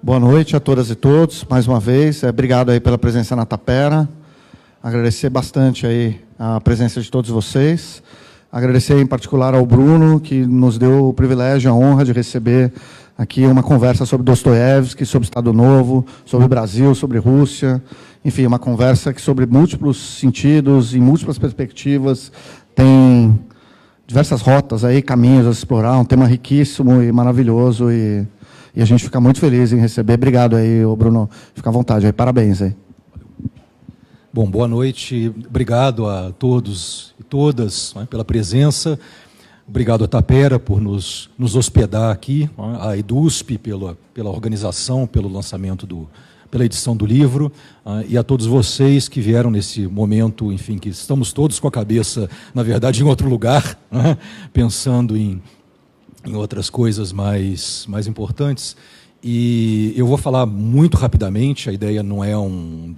Boa noite a todas e todos, mais uma vez. Obrigado aí pela presença na Tapera. Agradecer bastante aí a presença de todos vocês. Agradecer em particular ao Bruno, que nos deu o privilégio, a honra de receber aqui uma conversa sobre Dostoiévski, sobre Estado Novo, sobre Brasil, sobre Rússia. Enfim, uma conversa que sobre múltiplos sentidos, em múltiplas perspectivas, tem diversas rotas aí, caminhos a explorar, um tema riquíssimo e maravilhoso, e a gente fica muito feliz em receber. Obrigado aí, Bruno. Fica à vontade aí. Parabéns aí. Bom, boa noite. Obrigado a todos e todas, né, pela presença. Obrigado à Tapera por nos hospedar aqui, né, à EDUSP pela organização, pelo lançamento pela edição do livro, e a todos vocês que vieram nesse momento, enfim, que estamos todos com a cabeça, na verdade, em outro lugar, né, pensando em outras coisas mais importantes. E eu vou falar muito rapidamente, a ideia não é um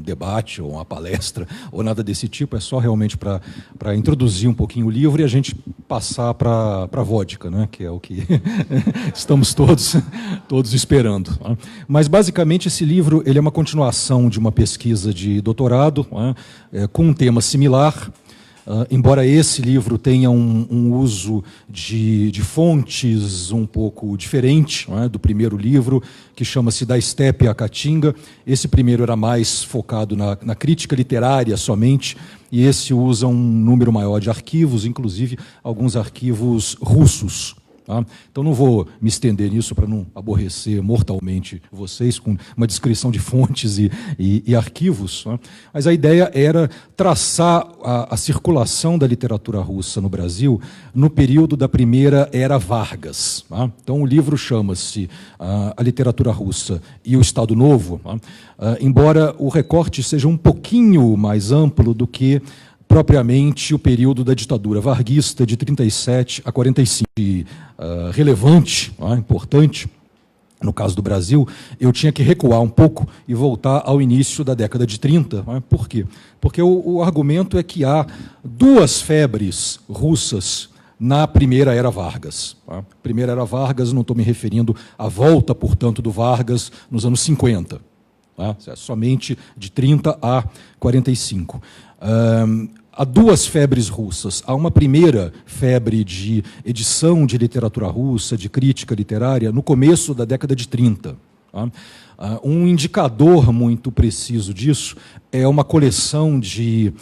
debate ou uma palestra ou nada desse tipo, é só realmente para introduzir um pouquinho o livro e a gente passar para a vodka, né, que é o que estamos todos esperando. Né? Mas, basicamente, esse livro ele é uma continuação de uma pesquisa de doutorado, né, com um tema similar. Embora esse livro tenha um uso de fontes um pouco diferente, não é, do primeiro livro, que chama-se Da Estepe à Caatinga. Esse primeiro era mais focado na crítica literária somente, e esse usa um número maior de arquivos, inclusive alguns arquivos russos. Tá? Então não vou me estender nisso para não aborrecer mortalmente vocês com uma descrição de fontes e arquivos, tá? Mas a ideia era traçar a circulação da literatura russa no Brasil no período da primeira era Vargas. Tá? Então o livro chama-se A Literatura Russa e o Estado Novo, tá? Embora o recorte seja um pouquinho mais amplo do que propriamente o período da ditadura varguista de 37 a 45. Relevante, importante, no caso do Brasil, eu tinha que recuar um pouco e voltar ao início da década de 30. Por quê? Porque o argumento é que há duas febres russas na primeira era Vargas. Primeira era Vargas, não estou me referindo à volta, portanto, do Vargas nos anos 50. Somente de 30 a 45. Há duas febres russas. Há uma primeira febre de edição de literatura russa, de crítica literária, no começo da década de 30. Um indicador muito preciso disso é uma coleção de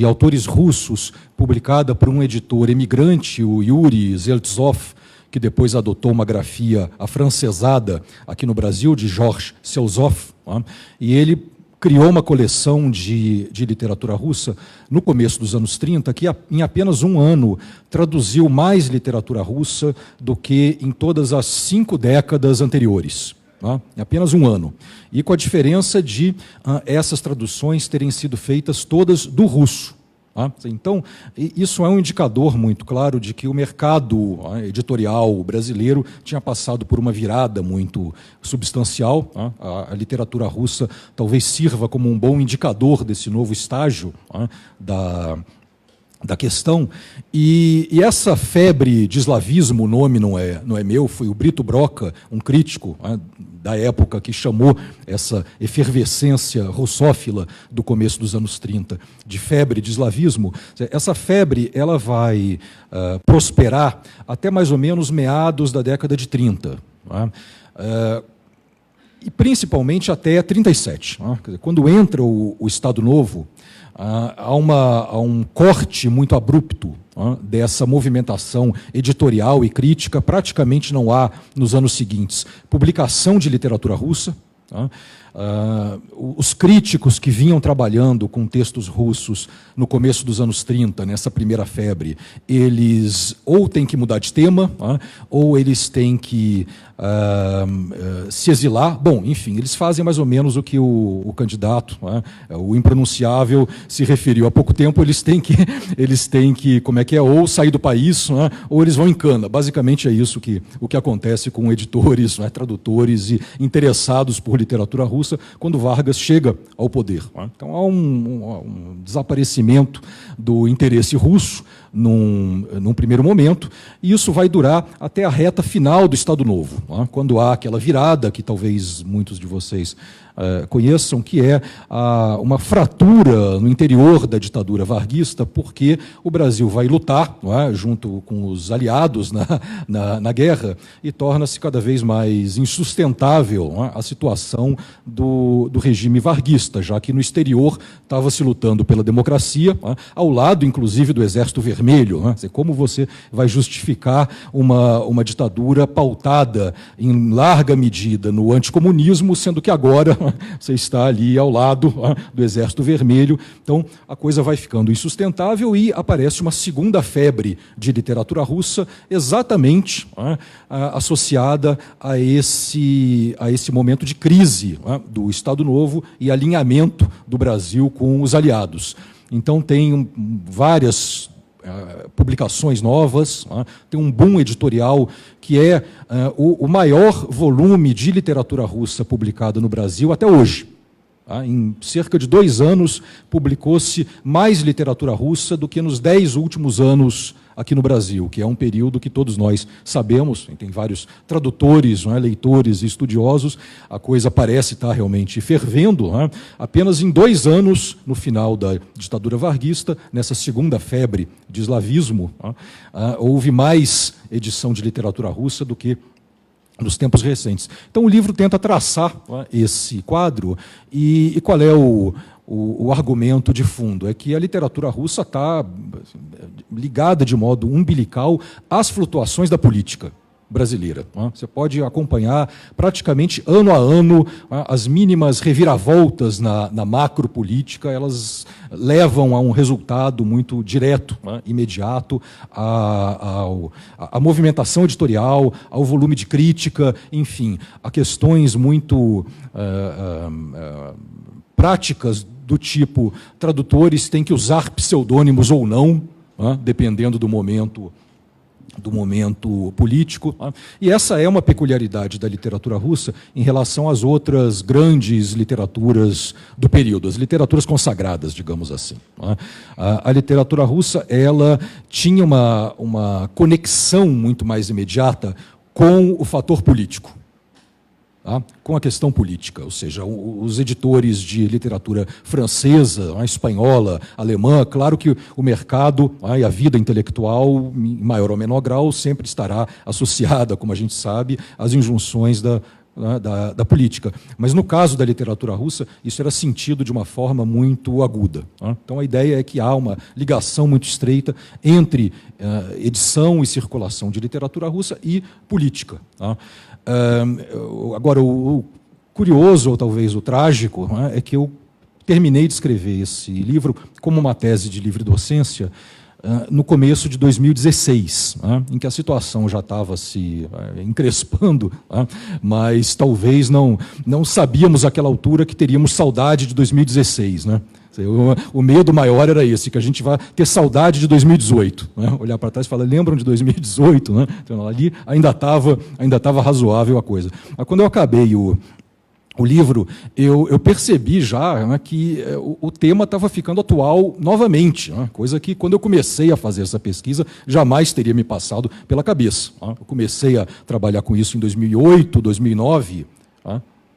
autores russos publicada por um editor emigrante, o Yuri Zeltsov, que depois adotou uma grafia afrancesada aqui no Brasil, de Georges Selzov, e ele criou uma coleção de literatura russa no começo dos anos 30, que em apenas um ano traduziu mais literatura russa do que em todas as 5 décadas anteriores. Em apenas um ano. E com a diferença de essas traduções terem sido feitas todas do russo. Então, isso é um indicador muito claro de que o mercado editorial brasileiro tinha passado por uma virada muito substancial. A literatura russa talvez sirva como um bom indicador desse novo estágio da questão. E essa febre de eslavismo, o nome não é meu, foi o Brito Broca, um crítico da época, que chamou essa efervescência russófila do começo dos anos 30 de febre de eslavismo. Essa febre ela vai prosperar até mais ou menos meados da década de 30. E principalmente até 37. Quando entra o Estado Novo, há um corte muito abrupto dessa movimentação editorial e crítica. Praticamente não há, nos anos seguintes, publicação de literatura russa. Os críticos que vinham trabalhando com textos russos no começo dos anos 30, nessa primeira febre, eles ou têm que mudar de tema, ou eles têm que se exilar. Bom, enfim, eles fazem mais ou menos o que o candidato, o impronunciável, se referiu há pouco tempo. Eles têm que ou sair do país, ou eles vão em cana. Basicamente é isso o que acontece com editores, tradutores e interessados por literatura russa quando Vargas chega ao poder. Então há um desaparecimento do interesse russo, num primeiro momento, e isso vai durar até a reta final do Estado Novo, quando há aquela virada que talvez muitos de vocês conheçam, que é uma fratura no interior da ditadura varguista, porque o Brasil vai lutar, junto com os aliados na guerra, e torna-se cada vez mais insustentável a situação do regime varguista, já que no exterior estava se lutando pela democracia, ao lado, inclusive, do Exército Vermelho. Como você vai justificar uma ditadura pautada, em larga medida, no anticomunismo, sendo que agora você está ali ao lado do Exército Vermelho? Então, a coisa vai ficando insustentável e aparece uma segunda febre de literatura russa, exatamente associada a esse momento de crise do Estado Novo e alinhamento do Brasil com os aliados. Então, tem várias publicações novas, tem um boom editorial que é o maior volume de literatura russa publicado no Brasil até hoje. Em cerca de 2 anos, publicou-se mais literatura russa do que nos 10 últimos anos aqui no Brasil, que é um período que todos nós sabemos, tem vários tradutores, leitores e estudiosos, a coisa parece estar realmente fervendo. Apenas em 2 anos, no final da ditadura varguista, nessa segunda febre de eslavismo, houve mais edição de literatura russa do que nos tempos recentes. Então, o livro tenta traçar esse quadro, e qual é o argumento de fundo? É que a literatura russa está ligada de modo umbilical às flutuações da política brasileira. Você pode acompanhar praticamente ano a ano as mínimas reviravoltas na macropolítica, elas levam a um resultado muito direto, imediato, à movimentação editorial, ao volume de crítica, enfim, a questões muito práticas do tipo: tradutores têm que usar pseudônimos ou não, dependendo do momento político. E essa é uma peculiaridade da literatura russa em relação às outras grandes literaturas do período, as literaturas consagradas, digamos assim. A literatura russa, ela tinha uma conexão muito mais imediata com o fator político, com a questão política, ou seja, os editores de literatura francesa, espanhola, alemã, claro que o mercado e a vida intelectual, em maior ou menor grau, sempre estará associada, como a gente sabe, às injunções da política. Mas, no caso da literatura russa, isso era sentido de uma forma muito aguda. Então, a ideia é que há uma ligação muito estreita entre edição e circulação de literatura russa e política. Agora, o curioso, ou talvez o trágico, é que eu terminei de escrever esse livro como uma tese de livre docência no começo de 2016, em que a situação já estava se encrespando, mas talvez não sabíamos àquela altura que teríamos saudade de 2016, O medo maior era esse, que a gente vai ter saudade de 2018. Olhar para trás e falar: lembram de 2018? Então, ali ainda estava razoável a coisa. Mas quando eu acabei o livro, eu percebi já que o tema estava ficando atual novamente, coisa que, quando eu comecei a fazer essa pesquisa, jamais teria me passado pela cabeça. Eu comecei a trabalhar com isso em 2008, 2009,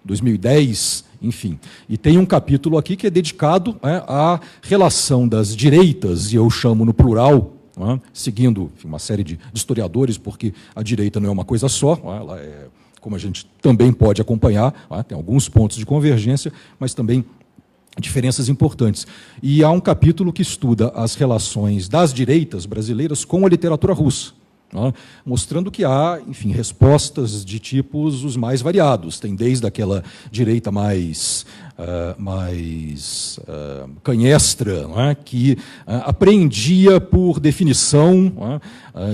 2010, enfim. E tem um capítulo aqui que é dedicado à relação das direitas, e eu chamo no plural, seguindo uma série de historiadores, porque a direita não é uma coisa só, ela é, como a gente também pode acompanhar, tem alguns pontos de convergência, mas também diferenças importantes. E há um capítulo que estuda as relações das direitas brasileiras com a literatura russa, mostrando que há, enfim, respostas de tipos os mais variados. Tem desde aquela direita mais canhestra, que apreendia, por definição,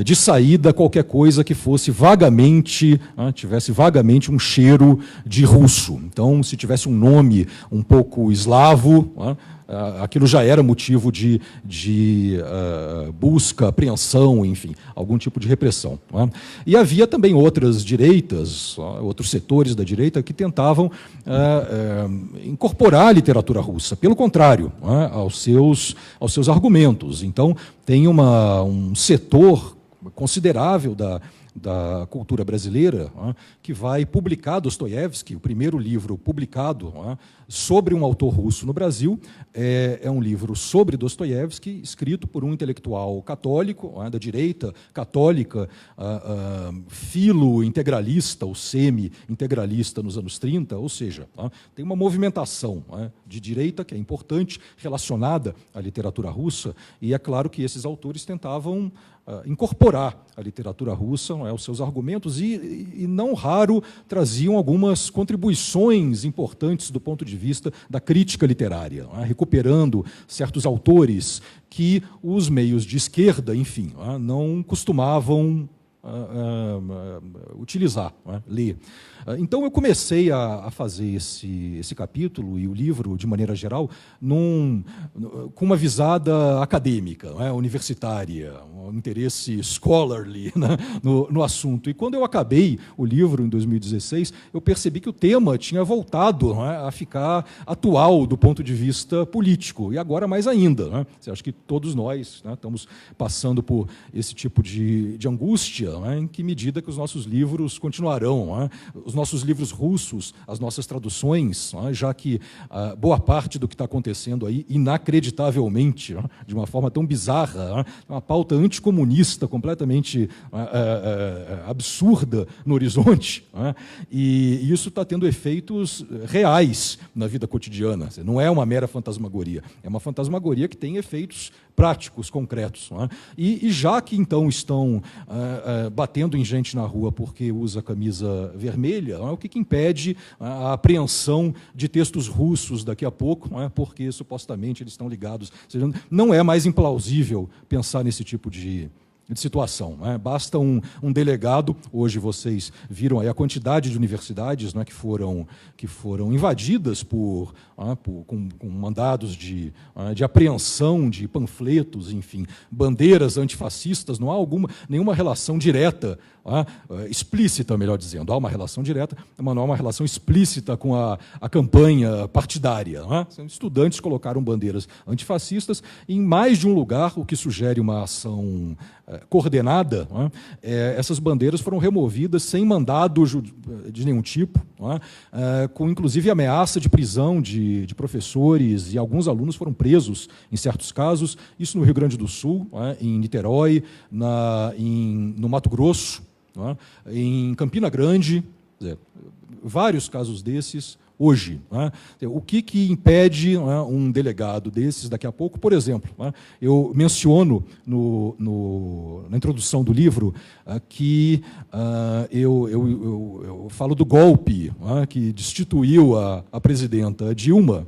de saída, qualquer coisa que fosse vagamente, tivesse vagamente um cheiro de russo. Então, se tivesse um nome um pouco eslavo, aquilo já era motivo de busca, apreensão, enfim, algum tipo de repressão. Não é? E havia também outras direitas, outros setores da direita que tentavam incorporar a literatura russa, pelo contrário, não é? aos seus argumentos. Então, tem um setor considerável da cultura brasileira, que vai publicar Dostoiévski, o primeiro livro publicado sobre um autor russo no Brasil, é um livro sobre Dostoiévski, escrito por um intelectual católico, da direita católica, filo-integralista ou semi-integralista nos anos 30, ou seja, tem uma movimentação de direita que é importante, relacionada à literatura russa, e é claro que esses autores tentavam incorporar a literatura russa aos seus argumentos e não raro traziam algumas contribuições importantes do ponto de vista da crítica literária, recuperando certos autores que os meios de esquerda, enfim, não costumavam utilizar, ler. Então, eu comecei a fazer esse capítulo e o livro, de maneira geral, com uma visada acadêmica, universitária, um interesse scholarly no assunto. E quando eu acabei o livro, em 2016, eu percebi que o tema tinha voltado a ficar atual do ponto de vista político, e agora mais ainda. Você acha que todos nós estamos passando por esse tipo de angústia, em que medida que os nossos livros continuarão, os nossos livros russos, as nossas traduções, já que boa parte do que está acontecendo aí, inacreditavelmente, de uma forma tão bizarra, uma pauta anticomunista completamente absurda no horizonte, e isso está tendo efeitos reais na vida cotidiana. Não é uma mera fantasmagoria, é uma fantasmagoria que tem efeitos práticos, concretos. E já que, então, estão batendo em gente na rua porque usa camisa vermelha, o que impede a apreensão de textos russos daqui a pouco, porque supostamente eles estão ligados. Ou seja, não é mais implausível pensar nesse tipo de situação. Basta um delegado, hoje vocês viram aí a quantidade de universidades que foram invadidas com mandados de apreensão de panfletos, enfim, bandeiras antifascistas. Não há nenhuma relação direta, explícita, melhor dizendo. Há uma relação direta, mas não há uma relação explícita com a campanha partidária. Estudantes colocaram bandeiras antifascistas em mais de um lugar, o que sugere uma ação coordenada. Essas bandeiras foram removidas sem mandado de nenhum tipo, com inclusive ameaça de prisão de professores, e alguns alunos foram presos em certos casos, isso no Rio Grande do Sul, em Niterói, no Mato Grosso, em Campina Grande, vários casos desses hoje. O que impede um delegado desses daqui a pouco? Por exemplo, eu menciono na introdução do livro que eu falo do golpe que destituiu a presidenta Dilma,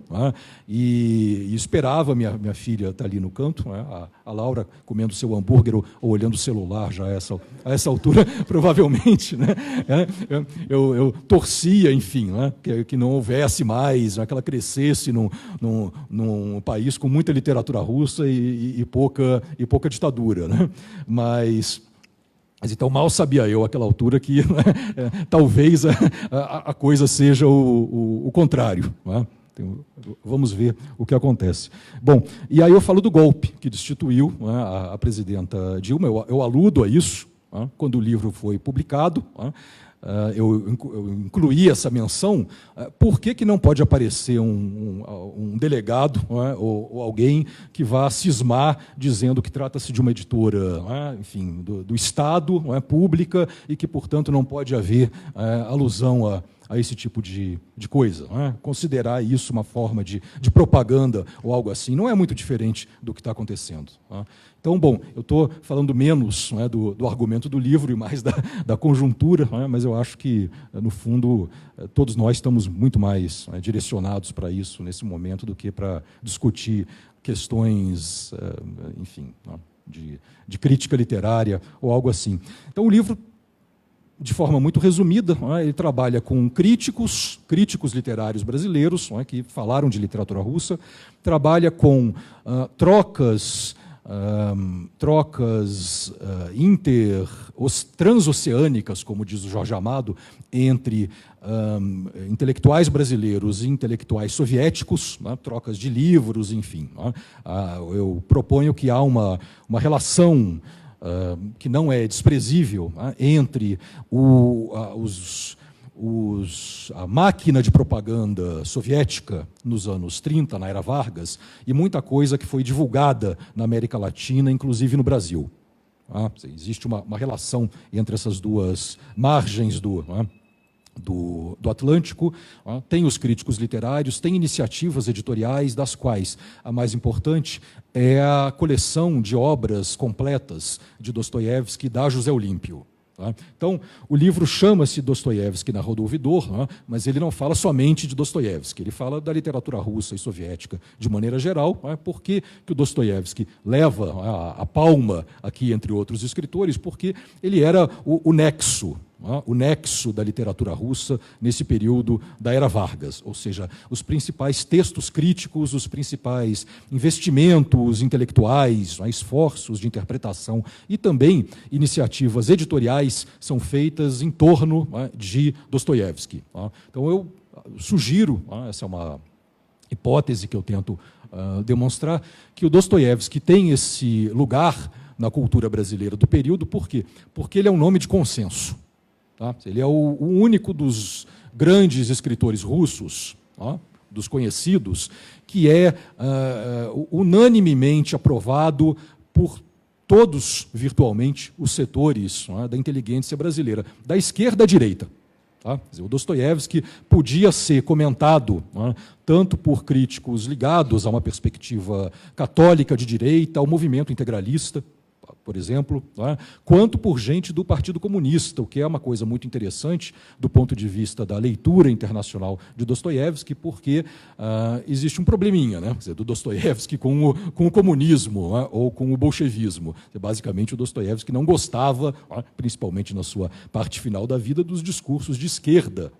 e esperava minha filha estar ali no canto, a Laura comendo seu hambúrguer ou olhando o celular já a essa altura, provavelmente. Eu torcia, enfim, que não houvesse mais, que ela crescesse num país com muita literatura russa e pouca ditadura. Mas então, mal sabia eu, àquela altura, que talvez a coisa seja o contrário. Vamos ver o que acontece. Bom, e aí eu falo do golpe que destituiu a presidenta Dilma, eu aludo a isso quando o livro foi publicado. Eu incluí essa menção. Por que não pode aparecer um delegado ou alguém que vá cismar dizendo que trata-se de uma editora, enfim, do Estado, pública, e que, portanto, não pode haver alusão a esse tipo de coisa. Considerar isso uma forma de propaganda ou algo assim não é muito diferente do que está acontecendo. Então, bom, eu estou falando menos do argumento do livro e mais da conjuntura, mas eu acho que, no fundo, todos nós estamos muito mais direcionados para isso nesse momento do que para discutir questões, enfim, de crítica literária ou algo assim. Então, o livro de forma muito resumida, ele trabalha com críticos literários brasileiros, que falaram de literatura russa, trabalha com trocas transoceânicas, como diz o Jorge Amado, entre intelectuais brasileiros e intelectuais soviéticos, trocas de livros, enfim. Eu proponho que há uma relação que não é desprezível entre a máquina de propaganda soviética nos anos 30, na era Vargas, e muita coisa que foi divulgada na América Latina, inclusive no Brasil. Existe uma relação entre essas duas margens do Atlântico. Tem os críticos literários, tem iniciativas editoriais, das quais a mais importante é a coleção de obras completas de Dostoiévski da José Olímpio. Então, o livro chama-se Dostoiévski narrador do ouvidor, mas ele não fala somente de Dostoiévski, ele fala da literatura russa e soviética de maneira geral. Por que o Dostoiévski leva a palma aqui entre outros escritores? Porque ele era o nexo da literatura russa nesse período da era Vargas, ou seja, os principais textos críticos, os principais investimentos intelectuais, esforços de interpretação e também iniciativas editoriais são feitas em torno de Dostoiévski. Então eu sugiro, essa é uma hipótese que eu tento demonstrar, que o Dostoiévski tem esse lugar na cultura brasileira do período. Por quê? Porque ele é um nome de consenso. Ele é o único dos grandes escritores russos, dos conhecidos, que é unanimemente aprovado por todos, virtualmente, os setores da inteligência brasileira, da esquerda à direita. O Dostoiévski podia ser comentado tanto por críticos ligados a uma perspectiva católica de direita, ao movimento integralista, por exemplo, quanto por gente do Partido Comunista, o que é uma coisa muito interessante do ponto de vista da leitura internacional de Dostoiévski, porque existe um probleminha, do Dostoiévski com o comunismo ou com o bolchevismo. Basicamente, o Dostoiévski não gostava, principalmente na sua parte final da vida, dos discursos de esquerda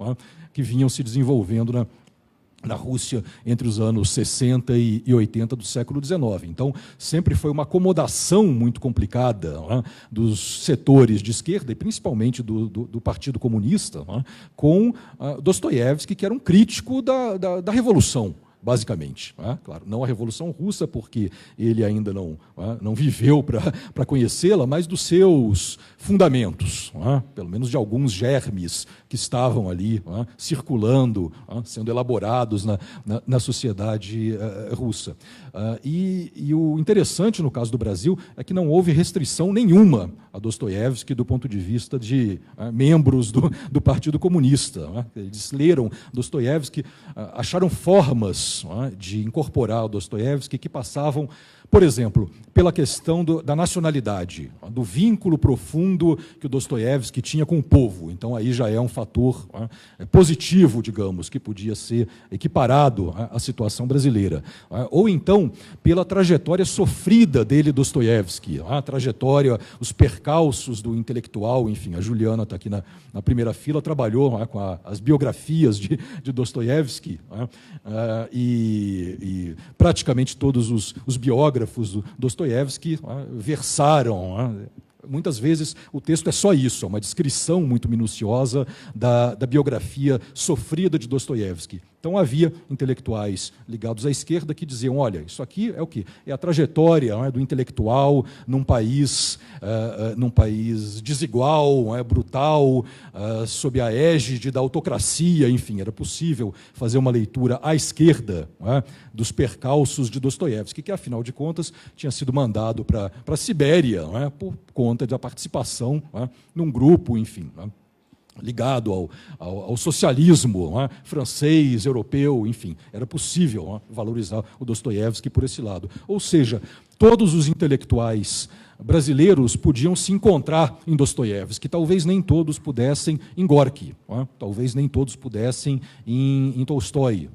que vinham se desenvolvendo na Rússia entre os anos 60 e 80 do século XIX. Então, sempre foi uma acomodação muito complicada dos setores de esquerda, e principalmente do Partido Comunista, com Dostoiévski, que era um crítico da Revolução, basicamente. Claro, não a Revolução Russa, porque ele ainda não viveu para conhecê-la, mas dos seus fundamentos, pelo menos de alguns germes que estavam ali circulando, sendo elaborados na sociedade russa. E o interessante, no caso do Brasil, é que não houve restrição nenhuma a Dostoiévski do ponto de vista de membros do Partido Comunista. Eles leram Dostoiévski, acharam formas de incorporar o Dostoiévski que passavam, por exemplo, pela questão da nacionalidade, do vínculo profundo que o Dostoiévski tinha com o povo. Então, aí já é um fator positivo, digamos, que podia ser equiparado à situação brasileira. Ou então, pela trajetória sofrida dele, Dostoiévski, a trajetória, os percalços do intelectual, enfim, a Juliana está aqui na primeira fila, trabalhou com as biografias de Dostoiévski, e praticamente todos os biógrafos do Dostoiévski versaram. Muitas vezes o texto é só isso, é uma descrição muito minuciosa da biografia sofrida de Dostoiévski. Então havia intelectuais ligados à esquerda que diziam, olha, isso aqui é o quê? É a trajetória do intelectual num país desigual, brutal, sob a égide da autocracia, enfim, era possível fazer uma leitura à esquerda dos percalços de Dostoiévski, que, afinal de contas, tinha sido mandado para a Sibéria por conta da participação num grupo, enfim, ligado ao socialismo francês, europeu, enfim, era possível valorizar o Dostoiévski por esse lado. Ou seja, todos os intelectuais brasileiros podiam se encontrar em Dostoiévski, talvez nem todos pudessem em Gorky, talvez nem todos pudessem em Tolstói,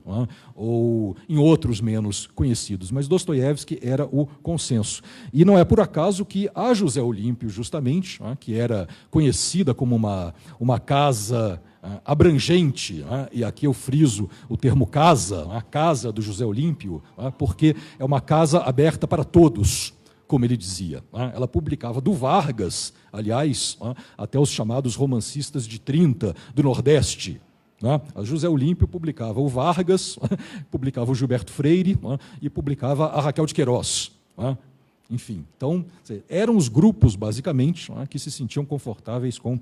ou em outros menos conhecidos, mas Dostoiévski era o consenso. E não é por acaso que a José Olímpio, justamente, que era conhecida como uma casa abrangente, e aqui eu friso o termo casa, a casa do José Olímpio, porque é uma casa aberta para todos, como ele dizia. Ela publicava do Vargas, aliás, até os chamados romancistas de 30 do Nordeste. A José Olímpio publicava o Vargas, publicava o Gilberto Freire e publicava a Raquel de Queiroz. Enfim, então, eram os grupos, basicamente, que se sentiam confortáveis com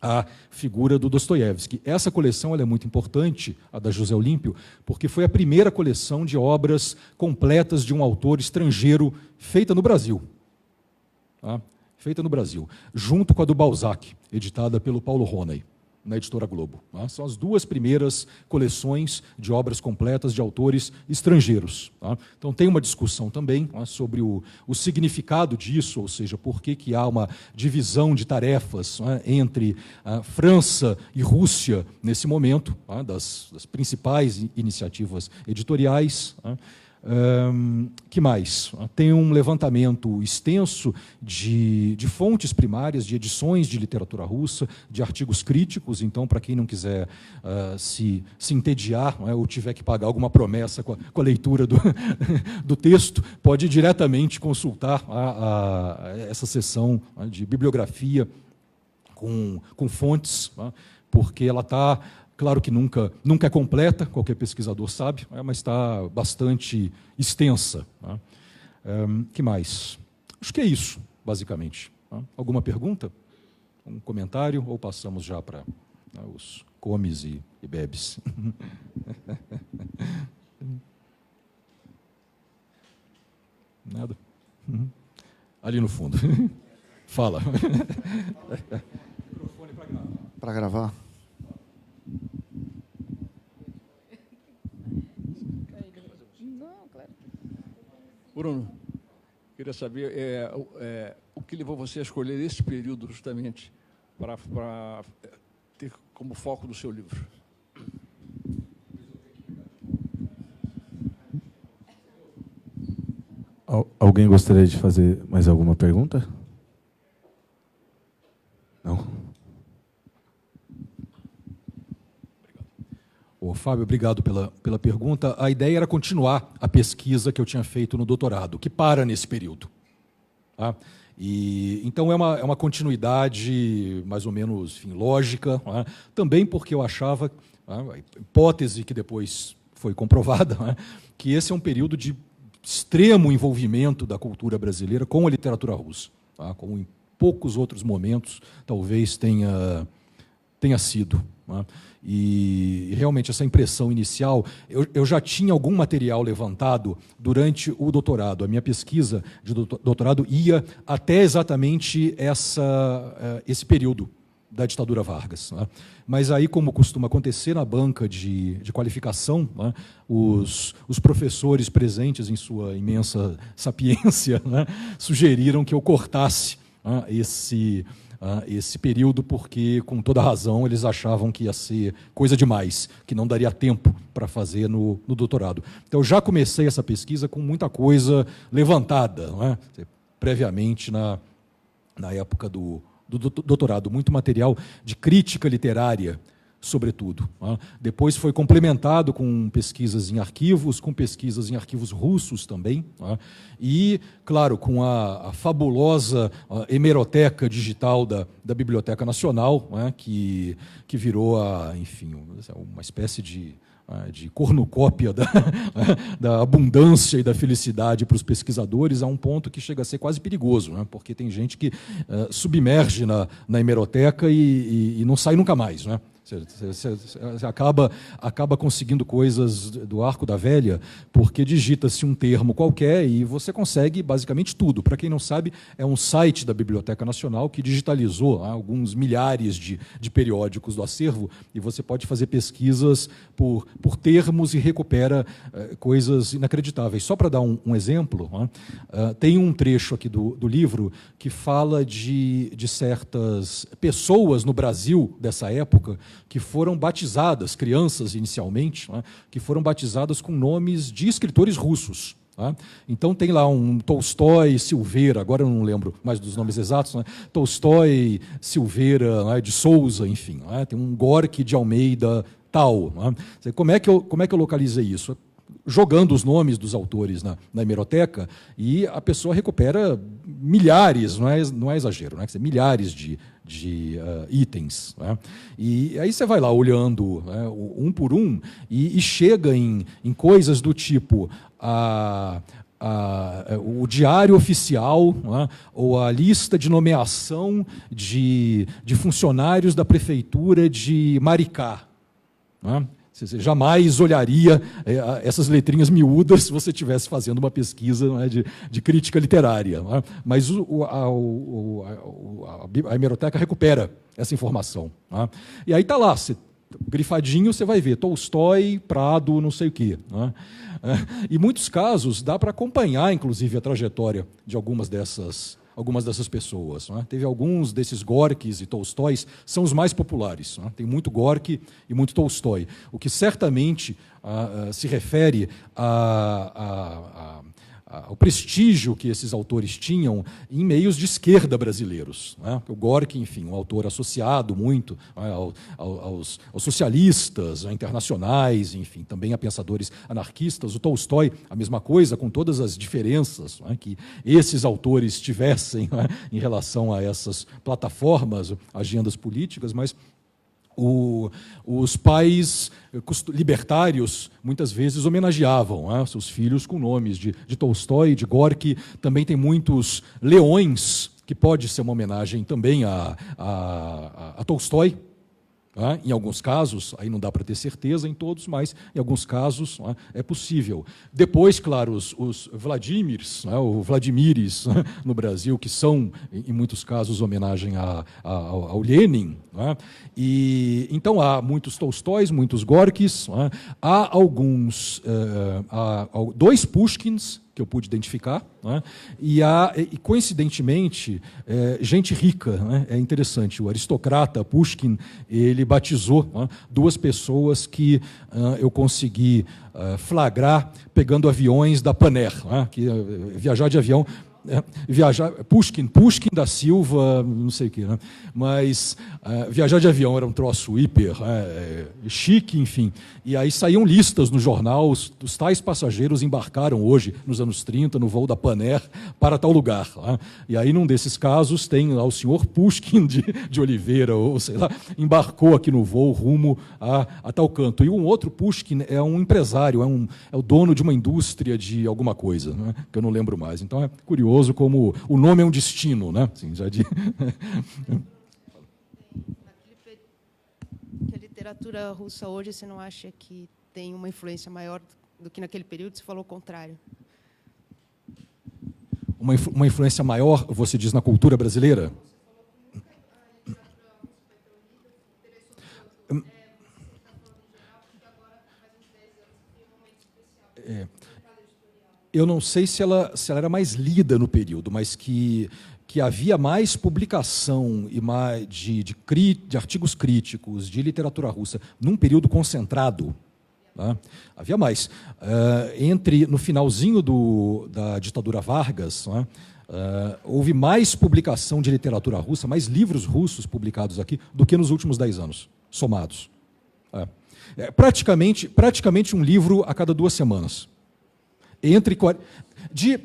a figura do Dostoiévski. Essa coleção ela é muito importante, a da José Olímpio, porque foi a primeira coleção de obras completas de um autor estrangeiro feita no Brasil. Feita no Brasil, junto com a do Balzac, editada pelo Paulo Roney, na Editora Globo. São as duas primeiras coleções de obras completas de autores estrangeiros. Então, tem uma discussão também sobre o significado disso, ou seja, por que há uma divisão de tarefas entre França e Rússia nesse momento, das principais iniciativas editoriais. Que mais? Tem um levantamento extenso de fontes primárias, de edições de literatura russa, de artigos críticos. Então, para quem não quiser se entediar, ou tiver que pagar alguma promessa com a leitura do texto, pode diretamente consultar essa seção de bibliografia com fontes, porque ela está... Claro que nunca é completa, qualquer pesquisador sabe, mas está bastante extensa. Que mais? Acho que é isso, basicamente. Alguma pergunta? Um comentário? Ou passamos já para os comes e bebes? Nada? Ali no fundo. Fala. Para gravar. Bruno, queria saber o que levou você a escolher esse período justamente para ter como foco do seu livro. Alguém gostaria de fazer mais alguma pergunta? Não? Fábio, obrigado pela pergunta. A ideia era continuar a pesquisa que eu tinha feito no doutorado, que para nesse período. Então, é uma continuidade mais ou menos lógica, também porque eu achava, a hipótese que depois foi comprovada, que esse é um período de extremo envolvimento da cultura brasileira com a literatura russa, como em poucos outros momentos talvez tenha sido. E realmente essa impressão inicial, eu já tinha algum material levantado durante o doutorado. A minha pesquisa de doutorado ia até exatamente esse período da ditadura Vargas. Mas aí, como costuma acontecer na banca de qualificação, os professores presentes em sua imensa sapiência sugeriram que eu cortasse esse período, porque, com toda razão, eles achavam que ia ser coisa demais, que não daria tempo para fazer no doutorado. Então, eu já comecei essa pesquisa com muita coisa levantada, previamente na época do doutorado, muito material de crítica literária, sobretudo. Depois foi complementado com pesquisas em arquivos, com pesquisas em arquivos russos também, e, claro, com a fabulosa hemeroteca digital da Biblioteca Nacional, que virou, enfim, uma espécie de cornucópia da abundância e da felicidade para os pesquisadores, a um ponto que chega a ser quase perigoso, porque tem gente que submerge na hemeroteca e não sai nunca mais. Você acaba conseguindo coisas do arco da velha, porque digita-se um termo qualquer e você consegue basicamente tudo. Para quem não sabe, é um site da Biblioteca Nacional que digitalizou alguns milhares de periódicos do acervo e você pode fazer pesquisas por termos e recupera coisas inacreditáveis. Só para dar um exemplo, tem um trecho aqui do livro que fala de certas pessoas no Brasil dessa época que foram batizadas, crianças inicialmente, que foram batizadas com nomes de escritores russos. Então tem lá um Tolstói, Silveira, agora eu não lembro mais dos nomes exatos, Tolstói, Silveira, de Souza, enfim. Tem um Gorky de Almeida, tal. Como é que eu localizei isso? Jogando os nomes dos autores na hemeroteca, e a pessoa recupera milhares, não é exagero, milhares de itens. E aí você vai lá olhando um por um e chega em coisas do tipo o diário oficial, ou a lista de nomeação de funcionários da prefeitura de Maricá. Você jamais olharia essas letrinhas miúdas se você estivesse fazendo uma pesquisa de crítica literária. Mas a hemeroteca recupera essa informação. E aí está lá, grifadinho, você vai ver Tolstói, Prado, não sei o quê. Em muitos casos, dá para acompanhar, inclusive, a trajetória de algumas dessas pessoas. Teve alguns desses Gorkys e Tolstóis, são os mais populares. Tem muito Gorky e muito Tolstói, o que certamente se refere ao prestígio que esses autores tinham em meios de esquerda brasileiros. O Gorky, enfim, um autor associado muito aos socialistas internacionais, enfim, também a pensadores anarquistas. O Tolstói, a mesma coisa, com todas as diferenças que esses autores tivessem em relação a essas plataformas, agendas políticas, mas os pais libertários muitas vezes homenageavam seus filhos com nomes de Tolstói, de Gorky. Também tem muitos leões, que pode ser uma homenagem também a Tolstói. Em alguns casos, aí não dá para ter certeza em todos, mas em alguns casos é possível. Depois, claro, os Vladimirs, ou Vladimires no Brasil, que são, em muitos casos, homenagem ao Lenin. E, então, há muitos Tolstóis, muitos Gorkys, há alguns, dois Pushkins, que eu pude identificar, e coincidentemente, gente rica. É interessante, o aristocrata Pushkin, ele batizou duas pessoas que eu consegui flagrar pegando aviões da Paner, que viajar de avião... Pushkin da Silva, não sei o quê, mas viajar de avião era um troço hiper chique, enfim. E aí saíam listas no jornal, os tais passageiros embarcaram hoje, nos anos 30, no voo da Paner, para tal lugar. E aí, num desses casos, tem lá o senhor Pushkin de Oliveira, ou sei lá, embarcou aqui no voo rumo a tal canto. E um outro Pushkin é um empresário, é o dono de uma indústria de alguma coisa, que eu não lembro mais. Então é curioso como o nome é um destino, Assim, já de... A literatura russa hoje, você não acha que tem uma influência maior do que naquele período? Você falou o contrário. Uma influência maior, você diz, na cultura brasileira? Eu não sei se ela era mais lida no período, mas que havia mais publicação e mais de artigos críticos de literatura russa num período concentrado. Havia mais. No finalzinho da ditadura Vargas, houve mais publicação de literatura russa, mais livros russos publicados aqui, do que nos últimos 10 anos, somados. Praticamente um livro a cada 2 semanas. De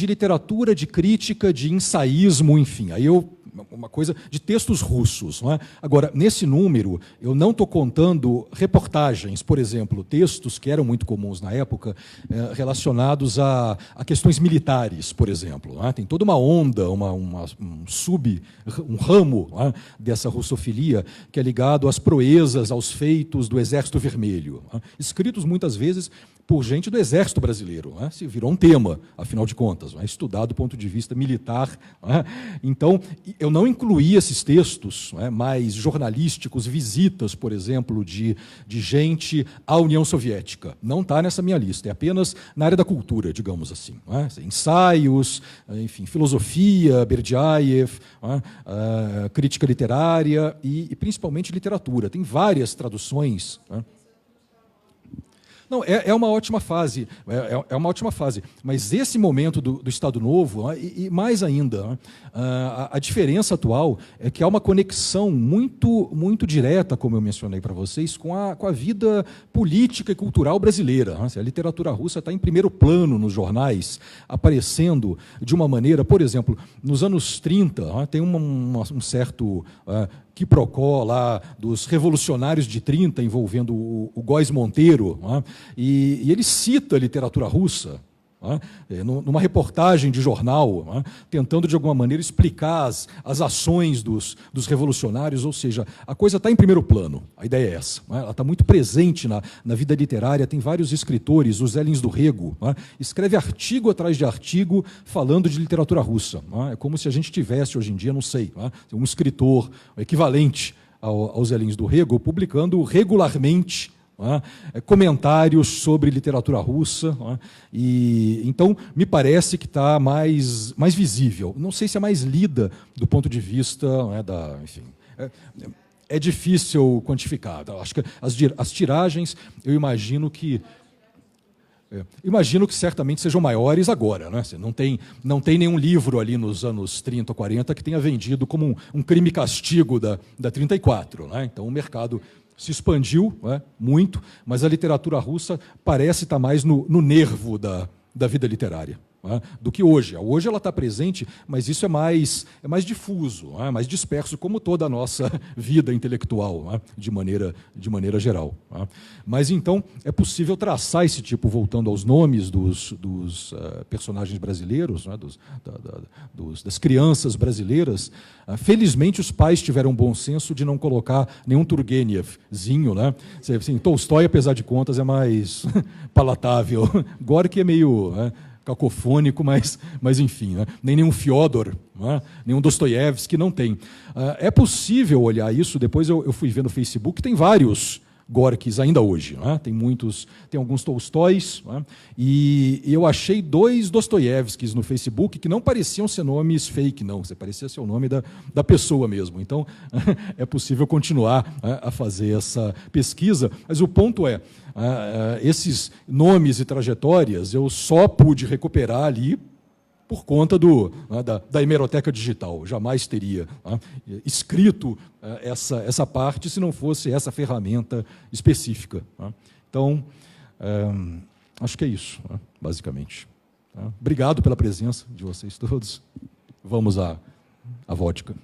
literatura, de crítica, de ensaísmo, enfim. Aí eu uma coisa de textos russos. Não é? Agora, nesse número, eu não estou contando reportagens, por exemplo, textos que eram muito comuns na época, relacionados a questões militares, por exemplo. Não é? Tem toda uma onda, um ramo, não é? dessa russofilia, que é ligado às proezas, aos feitos do Exército Vermelho, não é? Escritos muitas vezes por gente do Exército Brasileiro. Não é? Se virou um tema, afinal de contas, não é? Estudado do ponto de vista militar. Não é? Então, eu não incluí esses textos, não é? mais jornalísticos, visitas, por exemplo, de gente à União Soviética. Não está nessa minha lista, é apenas na área da cultura, digamos assim. Não é? Ensaios, enfim, filosofia, Berdyaev, não é? Crítica literária e principalmente literatura. Tem várias traduções. Não é? Não, é uma ótima fase, é uma ótima fase. Mas esse momento do Estado Novo, e mais ainda, a diferença atual é que há uma conexão muito direta, como eu mencionei para vocês, com a vida política e cultural brasileira. A literatura russa está em primeiro plano nos jornais, aparecendo de uma maneira, por exemplo, nos anos 30, tem um certo quiprocó lá dos revolucionários de 30, envolvendo o Góes Monteiro, e ele cita a literatura russa, numa reportagem de jornal, tentando de alguma maneira explicar as ações dos revolucionários, ou seja, a coisa está em primeiro plano, a ideia é essa, ela está muito presente na vida literária, tem vários escritores, o Zé Lins do Rego, escreve artigo atrás de artigo falando de literatura russa, é como se a gente tivesse hoje em dia, não sei, um escritor equivalente ao Zé Lins do Rego, publicando regularmente comentários sobre literatura russa, e então me parece que está mais visível. Não sei se é mais lida do ponto de vista enfim, é difícil quantificar. Acho que as tiragens, eu imagino que certamente sejam maiores agora. Né? Não tem nenhum livro ali nos anos 30 ou 40 que tenha vendido como um crime e castigo da 34. Né? Então o mercado se expandiu muito, mas a literatura russa parece estar mais no nervo da vida literária do que hoje. Hoje ela está presente, mas isso é mais difuso, mais disperso, como toda a nossa vida intelectual, de maneira geral. Mas, então, é possível traçar esse tipo, voltando aos nomes dos personagens brasileiros, das crianças brasileiras. Felizmente, os pais tiveram bom senso de não colocar nenhum Turgenevzinho. Né? Assim, Tolstói, apesar de contas, é mais palatável. Gorky é meio cacofônico, mas enfim, nem nenhum Fyodor, nenhum Dostoiévski, não tem. É possível olhar isso, depois eu fui ver no Facebook, tem vários Gorkys ainda hoje, tem alguns Tolstóis, e eu achei 2 Dostoiévskis no Facebook que não pareciam ser nomes fake, não, parecia ser o nome da pessoa mesmo. Então, é possível continuar a fazer essa pesquisa, mas o ponto é, esses nomes e trajetórias eu só pude recuperar ali por conta da hemeroteca digital. Jamais teria escrito essa parte se não fosse essa ferramenta específica. Então, acho que é isso, basicamente. Obrigado pela presença de vocês todos. Vamos à vodka.